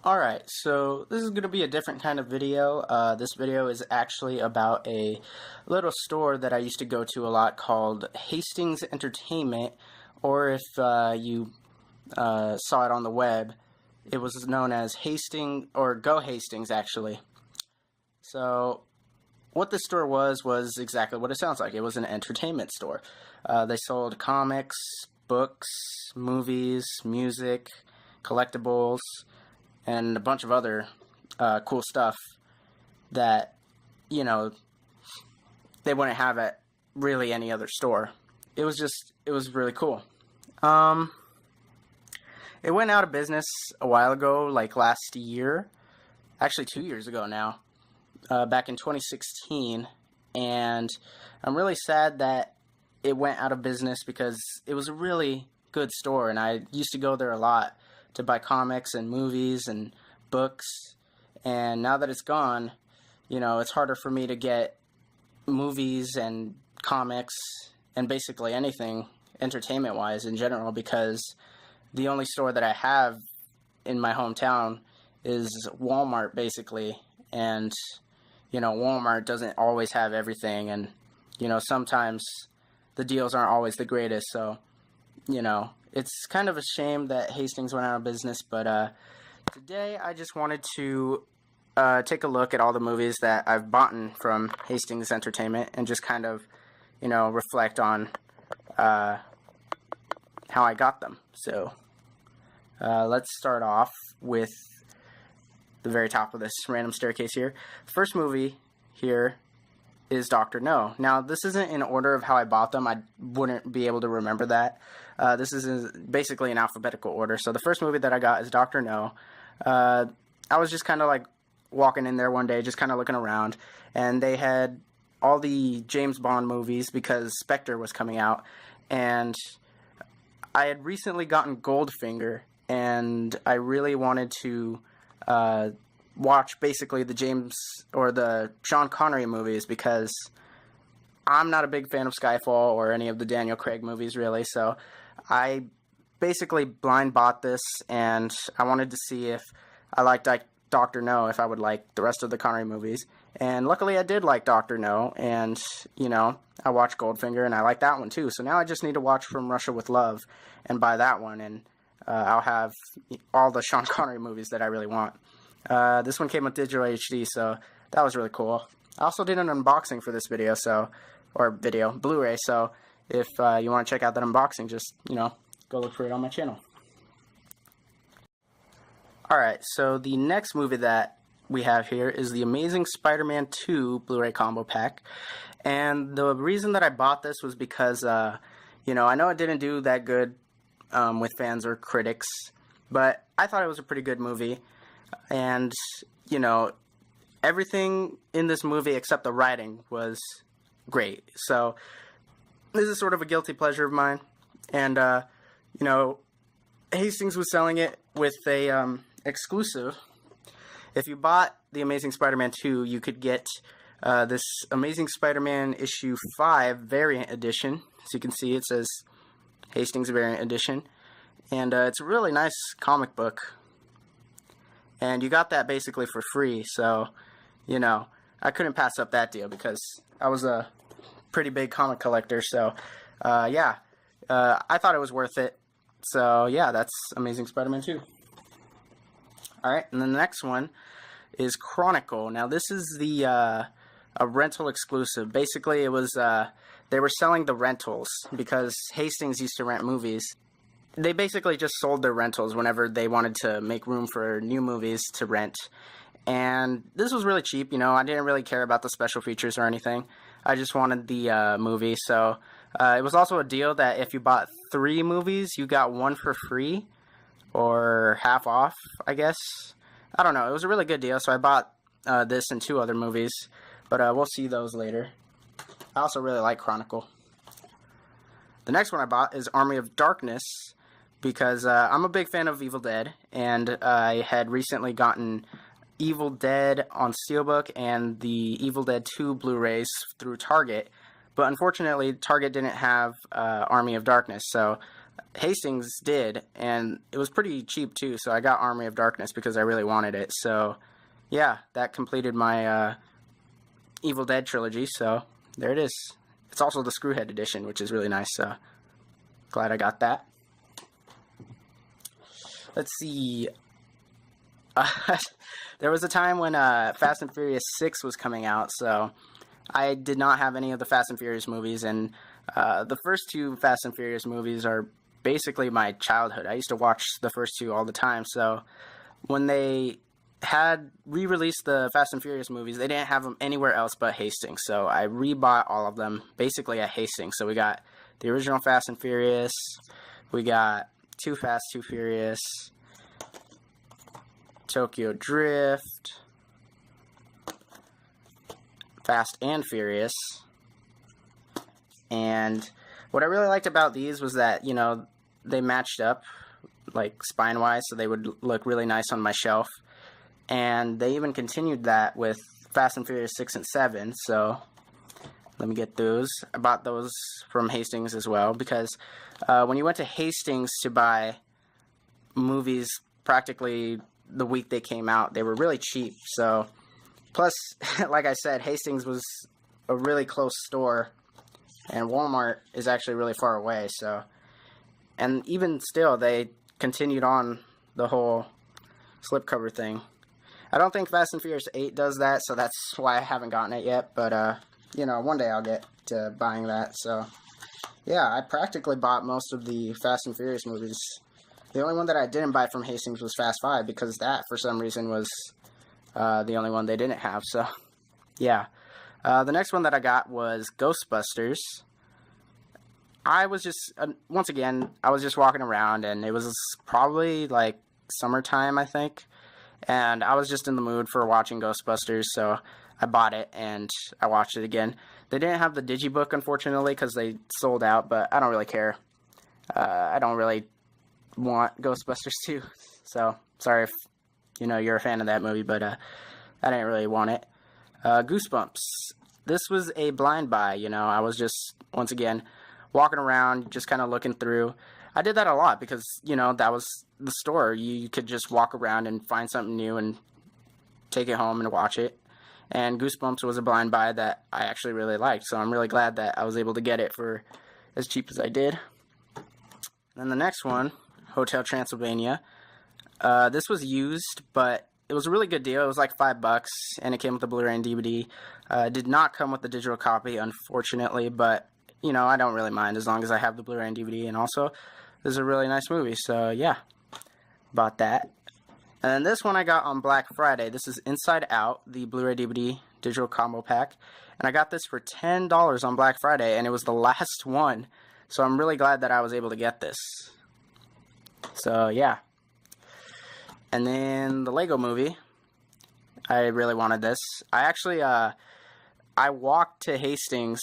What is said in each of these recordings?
Alright, so this is going to be a different kind of video. This video is actually about a little store that I used to go to a lot called Hastings Entertainment, or if you saw it on the web, it was known as Hastings, or Go Hastings actually. So what this store was exactly what it sounds like. It was an entertainment store. They sold comics, books, movies, music, collectibles, and a bunch of other cool stuff that, you know, they wouldn't have at really any other store. It was really cool. It went out of business a while ago, like last year, actually 2 years ago now, back in 2016, and I'm really sad that it went out of business because it was a really good store, and I used to go there a lot to buy comics and movies and books, and now that it's gone, you know, it's harder for me to get movies and comics and basically anything entertainment wise in general, because the only store that I have in my hometown is Walmart basically, and you know, Walmart doesn't always have everything, and you know, sometimes the deals aren't always the greatest, so you know, it's kind of a shame that Hastings went out of business, but today I just wanted to take a look at all the movies that I've bought from Hastings Entertainment and just kind of, you know, reflect on how I got them. So let's start off with the very top of this random staircase here. The first movie here is Dr. No. Now, this isn't in order of how I bought them. I wouldn't be able to remember that. This is basically in alphabetical order. So the first movie that I got is Dr. No. I was just kind of like walking in there one day, just kind of looking around, and they had all the James Bond movies because Spectre was coming out, and I had recently gotten Goldfinger, and I really wanted to watch basically the Sean Connery movies, because I'm not a big fan of Skyfall or any of the Daniel Craig movies really, so I basically blind bought this, and I wanted to see if I liked Dr. No, if I would like the rest of the Connery movies, and luckily I did like Dr. No, and you know, I watched Goldfinger and I like that one too, so now I just need to watch From Russia with Love and buy that one, and I'll have all the Sean Connery movies that I really want. This one came with digital HD, so that was really cool. I also did an unboxing for this video, Blu-ray, so if you want to check out that unboxing, just, you know, go look for it on my channel. Alright, so the next movie that we have here is The Amazing Spider-Man 2 Blu-ray combo pack, and the reason that I bought this was because, you know, I know it didn't do that good with fans or critics, but I thought it was a pretty good movie. And, you know, everything in this movie except the writing was great. So, this is sort of a guilty pleasure of mine. And, you know, Hastings was selling it with a exclusive. If you bought The Amazing Spider-Man 2, you could get this Amazing Spider-Man issue 5 variant edition. As you can see, it says Hastings variant edition. And it's a really nice comic book. And you got that basically for free, so, you know, I couldn't pass up that deal because I was a pretty big comic collector, so, yeah, I thought it was worth it. So, yeah, that's Amazing Spider-Man 2. Alright, and then the next one is Chronicle. Now, this is a rental exclusive. Basically, it was, they were selling the rentals because Hastings used to rent movies. They basically just sold their rentals whenever they wanted to make room for new movies to rent. And this was really cheap, you know, I didn't really care about the special features or anything. I just wanted the movie, so it was also a deal that if you bought 3 movies, you got 1 for free, or half off, I guess. I don't know, it was a really good deal, so I bought this and 2 other movies, but we'll see those later. I also really like Chronicle. The next one I bought is Army of Darkness, because I'm a big fan of Evil Dead, and I had recently gotten Evil Dead on Steelbook and the Evil Dead 2 Blu-rays through Target, but unfortunately Target didn't have Army of Darkness, so Hastings did, and it was pretty cheap too, so I got Army of Darkness because I really wanted it. So yeah, that completed my Evil Dead trilogy, so there it is. It's also the Screwhead edition, which is really nice, so glad I got that. Let's see. There was a time when Fast and Furious 6 was coming out, so I did not have any of the Fast and Furious movies, and the first two Fast and Furious movies are basically my childhood. I used to watch the first two all the time, so when they had re-released the Fast and Furious movies, they didn't have them anywhere else but Hastings, so I rebought all of them basically at Hastings. So we got the original Fast and Furious, we got Too Fast, Too Furious, Tokyo Drift, Fast and Furious. And what I really liked about these was that, you know, they matched up, like, spine-wise, so they would look really nice on my shelf. And they even continued that with Fast and Furious 6 and 7, so let me get those. I bought those from Hastings as well, because when you went to Hastings to buy movies practically the week they came out, they were really cheap. So plus, like I said, Hastings was a really close store, and Walmart is actually really far away. So, and even still, they continued on the whole slipcover thing. I don't think Fast and Furious 8 does that, so that's why I haven't gotten it yet. But you know, one day I'll get to buying that. So yeah, I practically bought most of the Fast and Furious movies. The only one that I didn't buy from Hastings was Fast 5, because that, for some reason, was the only one they didn't have. So, yeah. The next one that I got was Ghostbusters. I was just, once again, I was just walking around, and it was probably, like, summertime, I think. And I was just in the mood for watching Ghostbusters, so I bought it, and I watched it again. They didn't have the digibook, unfortunately, because they sold out, but I don't really care. I don't really want Ghostbusters 2, so sorry if, you know, you're a fan of that movie, but I didn't really want it. Goosebumps. This was a blind buy, you know. I was just, once again, walking around, just kind of looking through. I did that a lot because, you know, that was the store. You could just walk around and find something new and take it home and watch it. And Goosebumps was a blind buy that I actually really liked, so I'm really glad that I was able to get it for as cheap as I did. And then the next one, Hotel Transylvania. This was used, but it was a really good deal. It was like $5, and it came with the Blu-ray and DVD. Did not come with the digital copy, unfortunately, but, you know, I don't really mind as long as I have the Blu-ray and DVD, and also, this is a really nice movie, so yeah, bought that. And then this one I got on Black Friday. This is Inside Out, the Blu-ray DVD digital combo pack, and I got this for $10 on Black Friday, and it was the last one, so I'm really glad that I was able to get this. So, yeah. And then the Lego Movie. I really wanted this. I actually, I walked to Hastings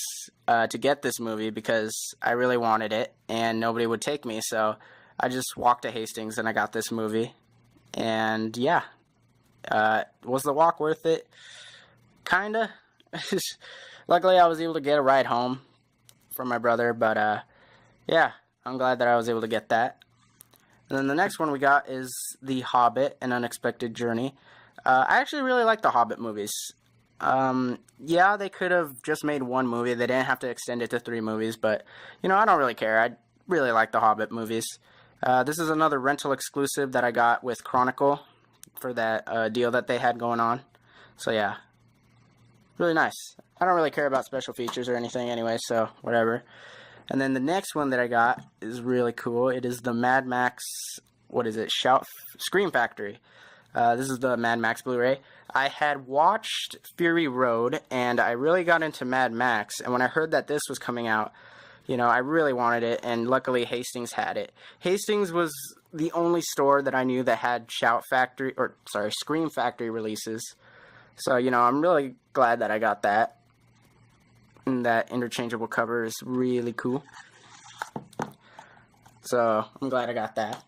to get this movie because I really wanted it, and nobody would take me, so I just walked to Hastings and I got this movie. And, yeah. Was the walk worth it? Kinda. Luckily, I was able to get a ride home from my brother, but, yeah. I'm glad that I was able to get that. And then the next one we got is The Hobbit, An Unexpected Journey. I actually really like the Hobbit movies. Yeah, they could have just made one movie. They didn't have to extend it to 3 movies, but, you know, I don't really care. I really like the Hobbit movies. This is another rental exclusive that I got with Chronicle for that deal that they had going on. So, yeah. Really nice. I don't really care about special features or anything anyway, so whatever. And then the next one that I got is really cool. It is the Mad Max, what is it, Scream Factory. This is the Mad Max Blu-ray. I had watched Fury Road, and I really got into Mad Max, and when I heard that this was coming out, you know, I really wanted it, and luckily Hastings had it. Hastings was the only store that I knew that had Scream Factory releases. So, you know, I'm really glad that I got that. And that interchangeable cover is really cool. So, I'm glad I got that.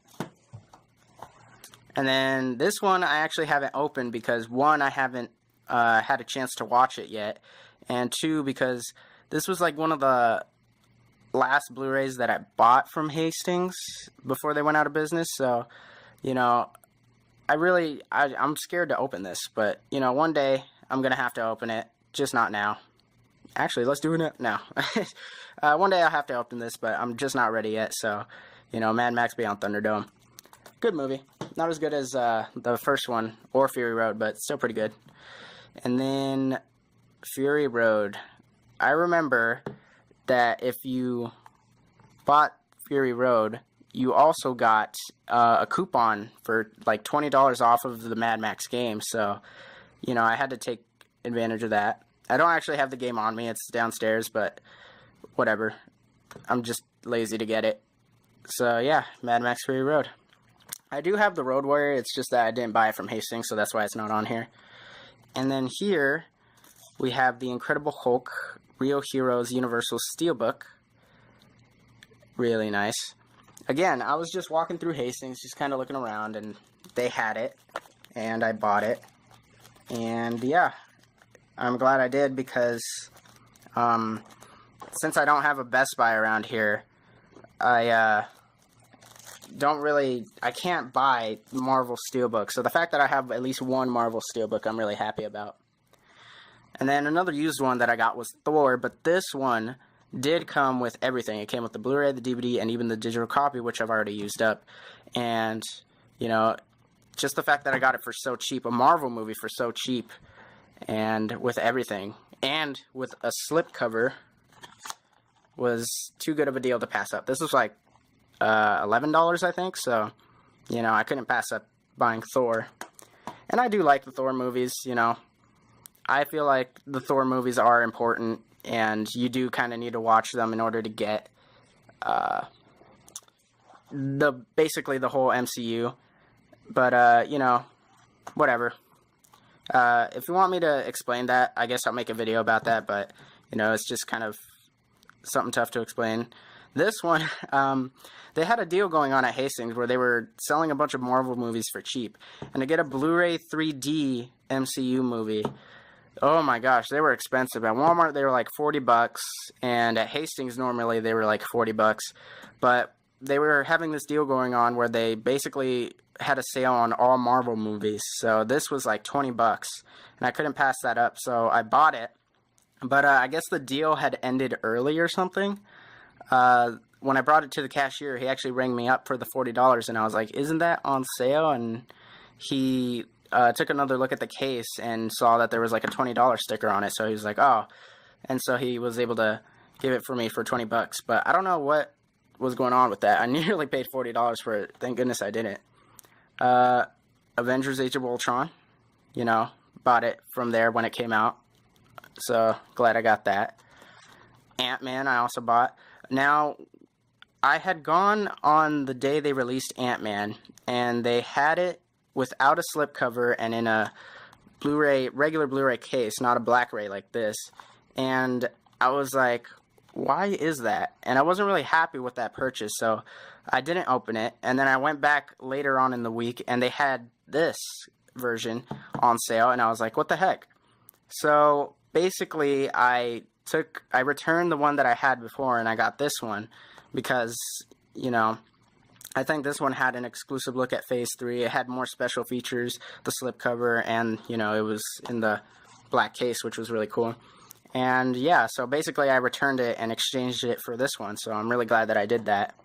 And then this one I actually haven't opened because, 1, I haven't had a chance to watch it yet. And 2, because this was like one of the last Blu-rays that I bought from Hastings before they went out of business. So, you know, I'm scared to open this, but, you know, one day I'm going to have to open it, just not now. Actually, let's do it now. One day I'll have to open this, but I'm just not ready yet. So, you know, Mad Max Beyond Thunderdome. Good movie. Not as good as the first one, or Fury Road, but still pretty good. And then Fury Road. I remember that if you bought Fury Road, you also got a coupon for like $20 off of the Mad Max game. So, you know, I had to take advantage of that. I don't actually have the game on me. It's downstairs, but whatever. I'm just lazy to get it. So, yeah, Mad Max Fury Road. I do have the Road Warrior. It's just that I didn't buy it from Hastings, so that's why it's not on here. And then here we have the Incredible Hulk Real Heroes Universal Steelbook. Really nice. Again, I was just walking through Hastings, just kind of looking around, and they had it, and I bought it. And yeah, I'm glad I did, because since I don't have a Best Buy around here, I can't buy Marvel Steelbook. So the fact that I have at least one Marvel Steelbook, I'm really happy about. And then another used one that I got was Thor, but this one did come with everything. It came with the Blu-ray, the DVD, and even the digital copy, which I've already used up. And, you know, just the fact that I got it for so cheap, a Marvel movie for so cheap, and with everything, and with a slipcover, was too good of a deal to pass up. This was like $11, I think, so, you know, I couldn't pass up buying Thor. And I do like the Thor movies, you know. I feel like the Thor movies are important, and you do kind of need to watch them in order to get basically the whole MCU. But, you know, whatever. If you want me to explain that, I guess I'll make a video about that, but, you know, it's just kind of something tough to explain. This one, they had a deal going on at Hastings where they were selling a bunch of Marvel movies for cheap. And to get a Blu-ray 3D MCU movie, oh my gosh, they were expensive. At Walmart, they were like $40, and at Hastings, normally, they were like $40. But they were having this deal going on where they basically had a sale on all Marvel movies. So this was like $20, and I couldn't pass that up, so I bought it. But I guess the deal had ended early or something. When I brought it to the cashier, he actually rang me up for the $40, and I was like, isn't that on sale? And he took another look at the case and saw that there was like a $20 sticker on it, so he was like, oh. And so he was able to give it for me for $20. But I don't know what was going on with that. I nearly paid $40 for it. Thank goodness I didn't. Avengers Age of Ultron, you know, bought it from there when it came out. So, glad I got that. Ant-Man I also bought. Now, I had gone on the day they released Ant-Man, and they had it without a slipcover and in a Blu-ray, regular Blu-ray case, not a Blu-ray like this. And I was like, why is that? And I wasn't really happy with that purchase, so I didn't open it. And then I went back later on in the week, and they had this version on sale, and I was like, what the heck? So basically, I returned the one that I had before, and I got this one because, you know, I think this one had an exclusive look at Phase 3. It had more special features, the slipcover, and, you know, it was in the black case, which was really cool. And, yeah, so basically I returned it and exchanged it for this one, so I'm really glad that I did that.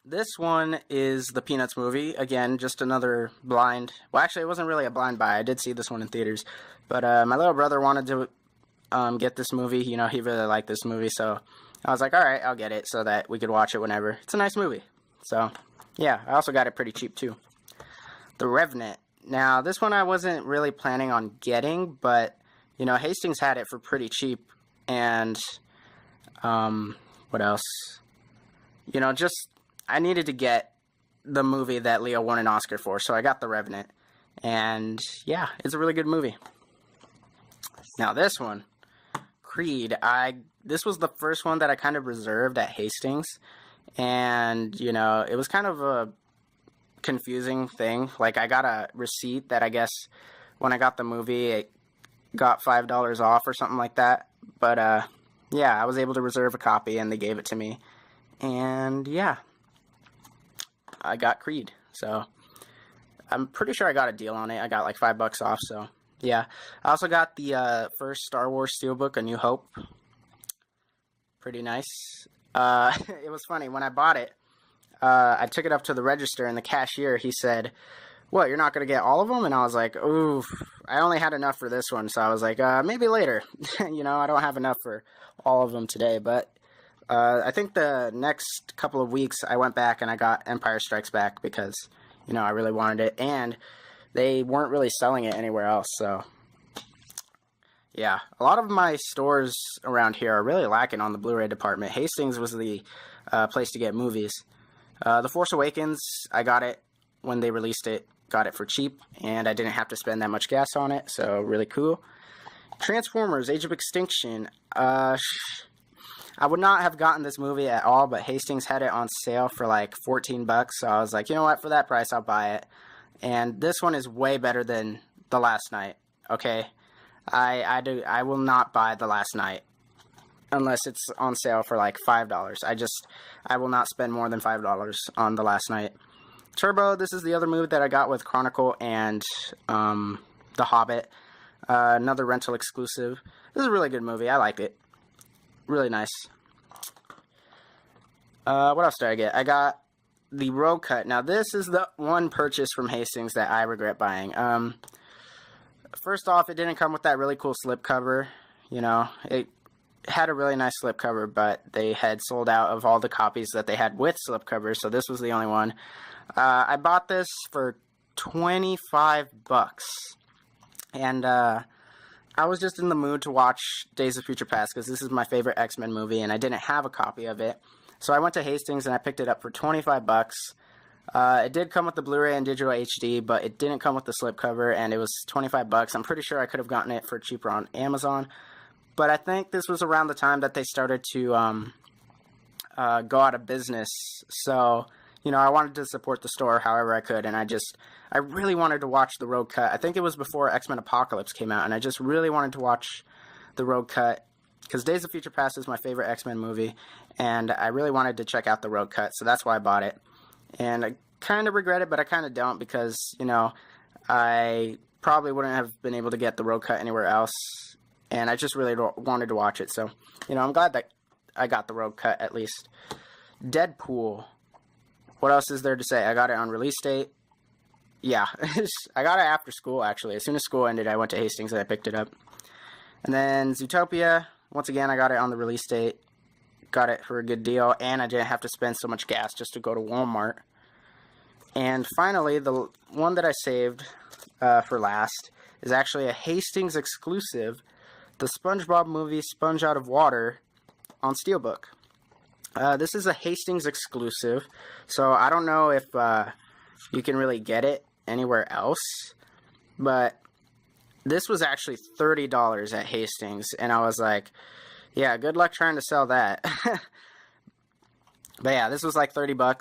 This one is the Peanuts movie. Again, just another blind. Well, actually, it wasn't really a blind buy. I did see this one in theaters. But my little brother wanted to get this movie. You know, he really liked this movie, so I was like, all right, I'll get it so that we could watch it whenever. It's a nice movie. So, yeah, I also got it pretty cheap, too. The Revenant. Now, this one I wasn't really planning on getting, but, you know, Hastings had it for pretty cheap. And, what else? You know, just, I needed to get the movie that Leo won an Oscar for, so I got The Revenant. And, yeah, it's a really good movie. Now, this one, Creed, this was the first one that I kind of reserved at Hastings, and, you know, it was kind of a confusing thing. Like, I got a receipt that I guess when I got the movie, it got $5 off or something like that, but, yeah, I was able to reserve a copy, and they gave it to me. And yeah, I got Creed. So I'm pretty sure I got a deal on it. I got like $5 off. So yeah, I also got the first Star Wars Steelbook, A New Hope. Pretty nice. It was funny when I bought it. I took it up to the register, and the cashier, he said, "What, you're not going to get all of them?" And I was like, "Ooh, I only had enough for this one." So I was like, maybe later. You know, I don't have enough for all of them today. But I think the next couple of weeks I went back and I got Empire Strikes Back because, you know, I really wanted it. And they weren't really selling it anywhere else. So, yeah. A lot of my stores around here are really lacking on the Blu-ray department. Hastings was the place to get movies. The Force Awakens, I got it when they released it. Got it for cheap, and I didn't have to spend that much gas on it, so really cool. Transformers, Age of Extinction. I would not have gotten this movie at all, but Hastings had it on sale for like $14, so I was like, you know what, for that price, I'll buy it. And this one is way better than The Last Night, okay? I will not buy The Last Night unless it's on sale for like $5. I will not spend more than $5 on The Last Night. Turbo, this is the other movie that I got with Chronicle and The Hobbit. Another rental exclusive. This is a really good movie. I liked it. Really nice. What else did I get? I got the Road Cut. Now, this is the one purchase from Hastings that I regret buying. First off, it didn't come with that really cool slipcover. You know, it had a really nice slipcover, but they had sold out of all the copies that they had with slipcovers, so this was the only one. I bought this for $25, and I was just in the mood to watch Days of Future Past because this is my favorite X-Men movie, and I didn't have a copy of it. So I went to Hastings and I picked it up for $25. It did come with the Blu-ray and digital HD, but it didn't come with the slipcover, and it was $25. I'm pretty sure I could have gotten it for cheaper on Amazon, but I think this was around the time that they started to go out of business. So, you know, I wanted to support the store however I could, and I really wanted to watch the Road Cut. I think it was before X-Men Apocalypse came out, and I just really wanted to watch the Road Cut because Days of Future Past is my favorite X-Men movie, and I really wanted to check out the Road Cut, so that's why I bought it. And I kind of regret it, but I kind of don't because, you know, I probably wouldn't have been able to get the Road Cut anywhere else, and I just really wanted to watch it. So, you know, I'm glad that I got the Road Cut at least. Deadpool. What else is there to say? I got it on release date. Yeah, I got it after school, actually. As soon as school ended, I went to Hastings and I picked it up. And then Zootopia. Once again, I got it on the release date. Got it for a good deal, and I didn't have to spend so much gas just to go to Walmart. And finally, the one that I saved for last is actually a Hastings exclusive, the SpongeBob movie Sponge Out of Water on Steelbook. This is a Hastings exclusive, so I don't know if you can really get it anywhere else, but this was actually $30 at Hastings, and I was like, yeah, good luck trying to sell that. But yeah, this was like $30.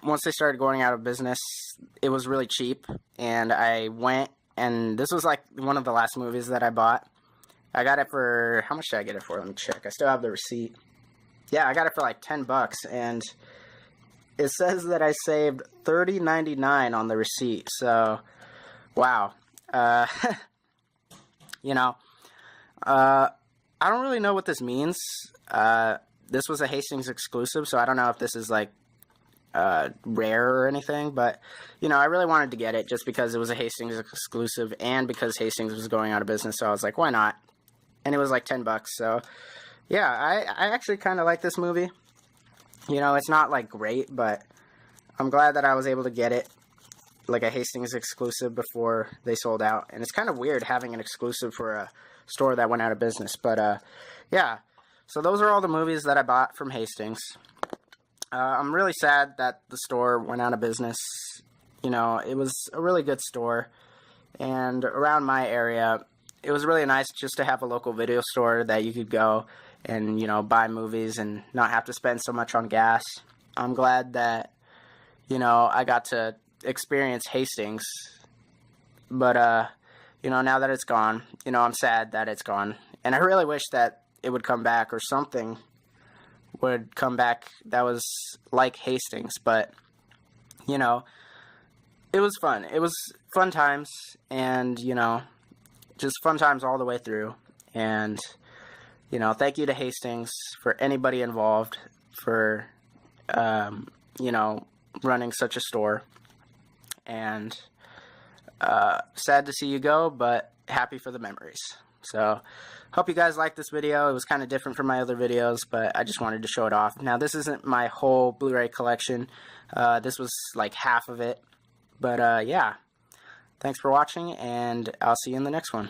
Once they started going out of business, it was really cheap, and I went, and this was like one of the last movies that I bought. I got it for, how much did I get it for? Let me check. I still have the receipt. Yeah, I got it for like $10, and it says that I saved $30.99 on the receipt. So, wow. You know, I don't really know what this means. This was a Hastings exclusive, so I don't know if this is like rare or anything, but you know, I really wanted to get it just because it was a Hastings exclusive and because Hastings was going out of business, so I was like, why not? And it was like $10, so yeah, I actually kind of like this movie. You know, it's not like great, but I'm glad that I was able to get it like a Hastings exclusive before they sold out. And it's kind of weird having an exclusive for a store that went out of business, but yeah, so those are all the movies that I bought from Hastings. I'm really sad that the store went out of business. You know, it was a really good store, and around my area, it was really nice just to have a local video store that you could go and, you know, buy movies and not have to spend so much on gas. I'm glad that, you know, I got to experience Hastings, but, you know, now that it's gone, you know, I'm sad that it's gone, and I really wish that it would come back, or something would come back that was like Hastings. But, you know, it was fun. It was fun times, and, you know, just fun times all the way through. And, you know, thank you to Hastings, for anybody involved, for, you know, running such a store. And sad to see you go, but happy for the memories. So, hope you guys liked this video. It was kind of different from my other videos, but I just wanted to show it off. Now, this isn't my whole Blu-ray collection. This was like half of it. But, yeah. Thanks for watching, and I'll see you in the next one.